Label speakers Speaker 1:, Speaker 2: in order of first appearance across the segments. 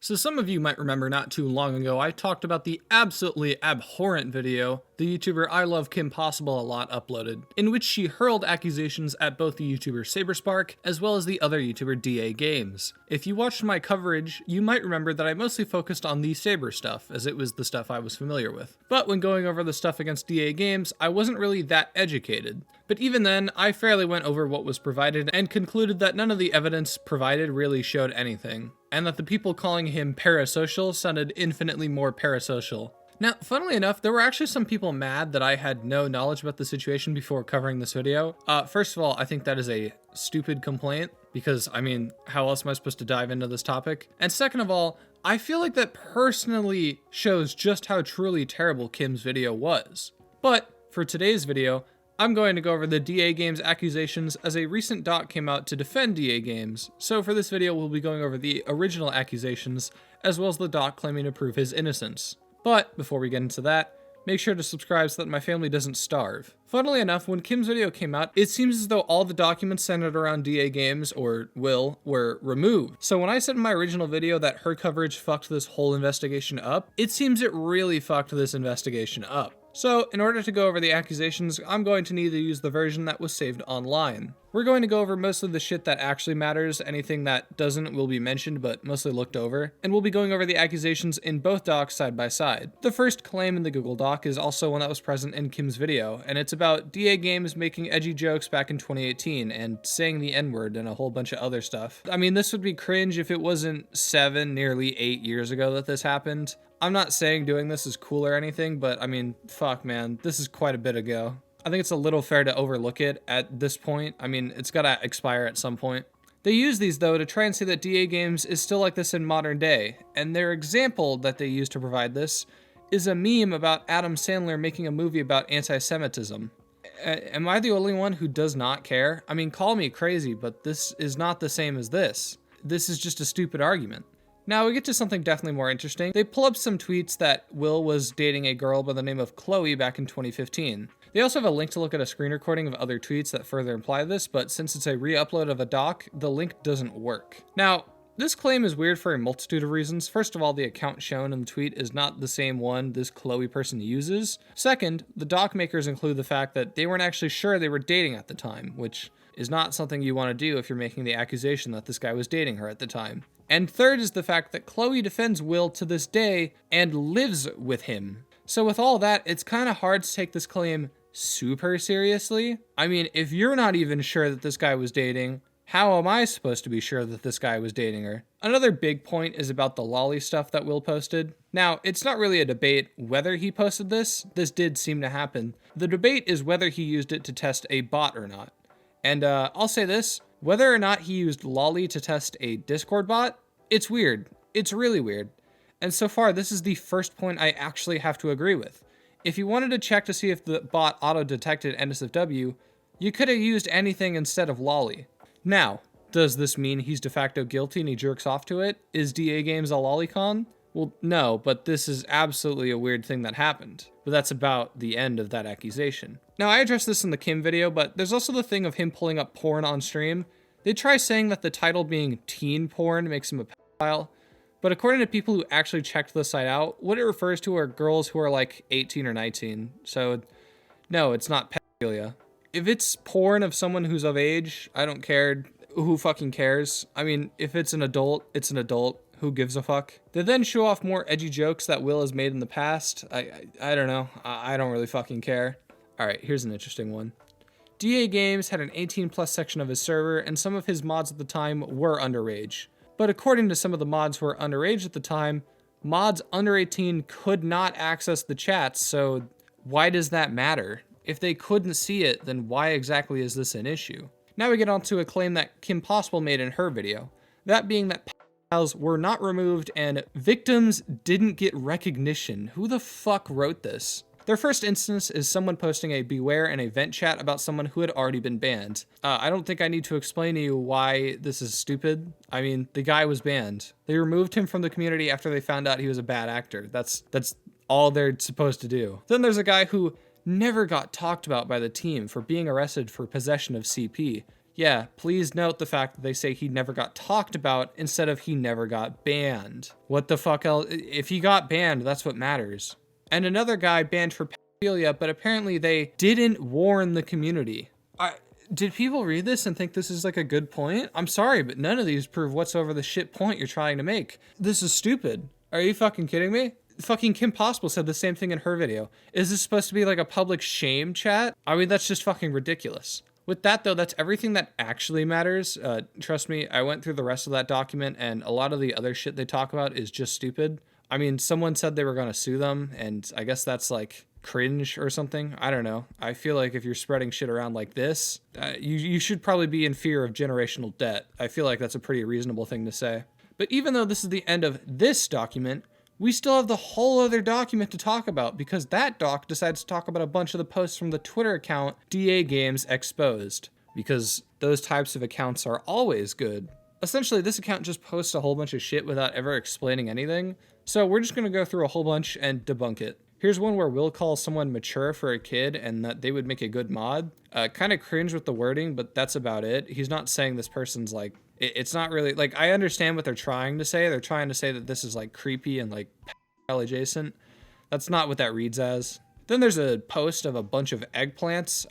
Speaker 1: So some of you might remember not too long ago I talked about the absolutely abhorrent video the YouTuber ILoveKimPossibleALot uploaded, in which she hurled accusations at both the YouTuber Saberspark as well as the other YouTuber DAGames. If you watched my coverage, you might remember that I mostly focused on the Saber stuff, as it was the stuff I was familiar with. But when going over the stuff against DAGames, I wasn't really that educated. But even then, I fairly went over what was provided and concluded that none of the evidence provided really showed anything, and that the people calling him parasocial sounded infinitely more parasocial. Now, funnily enough, there were actually some people mad that I had no knowledge about the situation before covering this video. First of all, I think that is a stupid complaint, because, I mean, how else am I supposed to dive into this topic? And second of all, I feel like that personally shows just how truly terrible Kim's video was. But, for today's video, I'm going to go over the DAGames accusations as a recent doc came out to defend DAGames. So for this video, we'll be going over the original accusations, as well as the doc claiming to prove his innocence. But before we get into that, make sure to subscribe so that my family doesn't starve. Funnily enough, when Kim's video came out, it seems as though all the documents centered around DAGames, or Will, were removed. So when I said in my original video that her coverage fucked this whole investigation up, it seems it really fucked this investigation up. So, in order to go over the accusations, I'm going to need to use the version that was saved online. We're going to go over most of the shit that actually matters. Anything that doesn't will be mentioned, but mostly looked over. And we'll be going over the accusations in both docs side by side. The first claim in the Google Doc is also one that was present in Kim's video, and it's about DAGames making edgy jokes back in 2018 and saying the N-word and a whole bunch of other stuff. I mean, this would be cringe if it wasn't 7, nearly 8 years ago that this happened. I'm not saying doing this is cool or anything, but I mean, fuck man, this is quite a bit ago. I think it's a little fair to overlook it at this point. I mean, it's gotta expire at some point. They use these though to try and say that DAGames is still like this in modern day, and their example that they use to provide this is a meme about Adam Sandler making a movie about anti-Semitism. Am I the only one who does not care? I mean, call me crazy, but this is not the same as this. This is just a stupid argument. Now we get to something definitely more interesting. They pull up some tweets that Will was dating a girl by the name of Chloe back in 2015. They also have a link to look at a screen recording of other tweets that further imply this, but since it's a re-upload of a doc, the link doesn't work. Now, this claim is weird for a multitude of reasons. First of all, the account shown in the tweet is not the same one this Chloe person uses. Second, the doc makers include the fact that they weren't actually sure they were dating at the time, which is not something you want to do if you're making the accusation that this guy was dating her at the time. And third is the fact that Chloe defends Will to this day and lives with him. So with all that, it's kind of hard to take this claim super seriously. I mean, if you're not even sure that this guy was dating, how am I supposed to be sure that this guy was dating her? Another big point is about the lolly stuff that Will posted. Now, it's not really a debate whether he posted this. This did seem to happen. The debate is whether he used it to test a bot or not. And I'll say this, whether or not he used lolly to test a Discord bot, it's weird. It's really weird. And so far, this is the first point I actually have to agree with. If you wanted to check to see if the bot auto-detected NSFW, you could have used anything instead of lolly. Now, does this mean he's de facto guilty and he jerks off to it? Is DAGames a lolicon? Well, no, but this is absolutely a weird thing that happened. But that's about the end of that accusation. Now, I addressed this in the Kim video, but there's also the thing of him pulling up porn on stream. They try saying that the title being teen porn makes him a pedophile, but according to people who actually checked the site out, what it refers to are girls who are like 18 or 19. So, no, it's not pedophilia. If it's porn of someone who's of age, I don't care. Who fucking cares? I mean, if it's an adult, it's an adult. Who gives a fuck? They then show off more edgy jokes that Will has made in the past. I don't know. I don't really fucking care. Alright, here's an interesting one. DAGames had an 18+ section of his server, and some of his mods at the time were underage. But according to some of the mods who were underage at the time, mods under 18 could not access the chats, so why does that matter? If they couldn't see it, then why exactly is this an issue? Now we get on to a claim that Kim Possible made in her video. That being that files were not removed and victims didn't get recognition. Who the fuck wrote this? Their first instance is someone posting a beware in a vent chat about someone who had already been banned. I don't think I need to explain to you why this is stupid. I mean, the guy was banned. They removed him from the community after they found out he was a bad actor. That's all they're supposed to do. Then there's a guy who never got talked about by the team for being arrested for possession of CP. Yeah, please note the fact that they say he never got talked about instead of he never got banned. What the fuck else? If he got banned, that's what matters. And another guy banned for pedophilia, but apparently they didn't warn the community. Did people read this and think this is like a good point? I'm sorry, but none of these prove whatsoever the shit point you're trying to make. This is stupid. Are you fucking kidding me? Fucking Kim Possible said the same thing in her video. Is this supposed to be like a public shame chat? I mean, that's just fucking ridiculous. With that though, that's everything that actually matters. Trust me, I went through the rest of that document and a lot of the other shit they talk about is just stupid. I mean, someone said they were gonna sue them and I guess that's like cringe or something. I don't know. I feel like if you're spreading shit around like this, you should probably be in fear of generational debt. I feel like that's a pretty reasonable thing to say. But even though this is the end of this document, we still have the whole other document to talk about because that doc decides to talk about a bunch of the posts from the Twitter account DAGames Exposed, because those types of accounts are always good. Essentially, this account just posts a whole bunch of shit without ever explaining anything, so we're just gonna go through a whole bunch and debunk it. Here's one where Will calls someone mature for a kid and that they would make a good mod. Kind of cringe with the wording, but that's about it. He's not saying this person's like, it's not really, like, I understand what they're trying to say. They're trying to say that this is like creepy and like adjacent. That's not what that reads as. Then there's a post of a bunch of eggplants.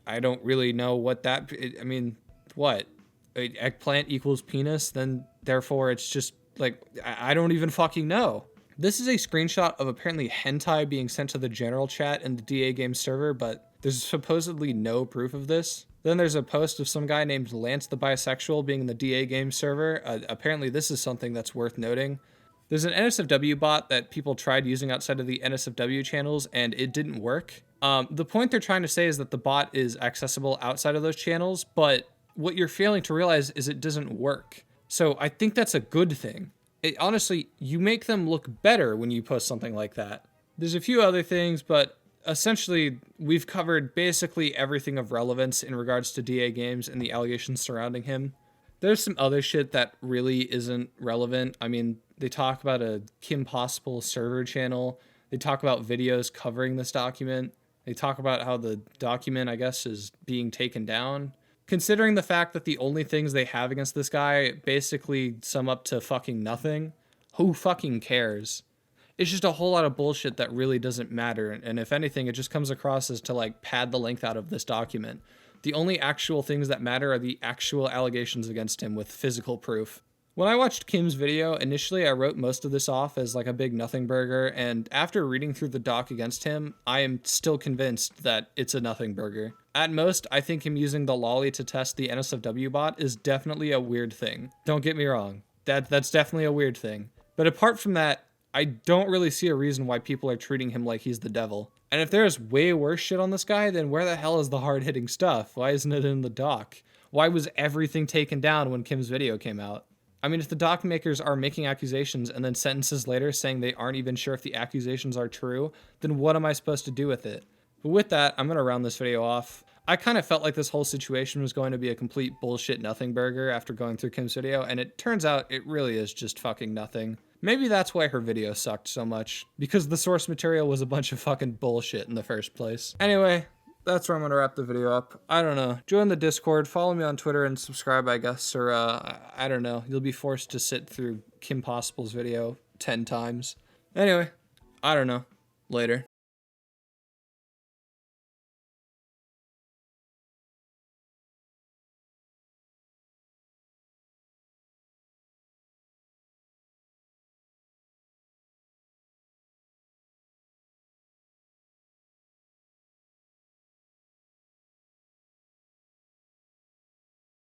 Speaker 1: I don't really know what that, I mean, what? Eggplant equals penis? Then therefore it's just like, I don't even fucking know. This is a screenshot of apparently hentai being sent to the general chat in the DAGames server, but there's supposedly no proof of this. Then there's a post of some guy named Lance the Bisexual being in the DAGames server. Apparently this is something that's worth noting. There's an NSFW bot that people tried using outside of the NSFW channels and it didn't work. The point they're trying to say is that the bot is accessible outside of those channels, but what you're failing to realize is it doesn't work. So I think that's a good thing. Honestly, you make them look better when you post something like that. There's a few other things, but essentially we've covered basically everything of relevance in regards to DAGames and the allegations surrounding him. There's some other shit that really isn't relevant. I mean, they talk about a Kim Possible server channel. They talk about videos covering this document. They talk about how the document, I guess, is being taken down. Considering the fact that the only things they have against this guy basically sum up to fucking nothing, who fucking cares? It's just a whole lot of bullshit that really doesn't matter, and if anything, it just comes across as to like pad the length out of this document. The only actual things that matter are the actual allegations against him with physical proof. When I watched Kim's video, initially I wrote most of this off as like a big nothing burger, and after reading through the doc against him, I am still convinced that it's a nothing burger. At most, I think him using the lolly to test the NSFW bot is definitely a weird thing. Don't get me wrong, that's definitely a weird thing. But apart from that, I don't really see a reason why people are treating him like he's the devil. And if there's way worse shit on this guy, then where the hell is the hard-hitting stuff? Why isn't it in the doc? Why was everything taken down when Kim's video came out? I mean, if the doc makers are making accusations and then sentences later saying they aren't even sure if the accusations are true, then what am I supposed to do with it? But with that, I'm going to round this video off. I kind of felt like this whole situation was going to be a complete bullshit nothing burger after going through Kim's video, and it turns out it really is just fucking nothing. Maybe that's why her video sucked so much, because the source material was a bunch of fucking bullshit in the first place. Anyway, that's where I'm gonna wrap the video up. I don't know. Join the Discord, follow me on Twitter, and subscribe, I guess, or I don't know. You'll be forced to sit through Kim Possible's video 10 times. Anyway, I don't know. Later.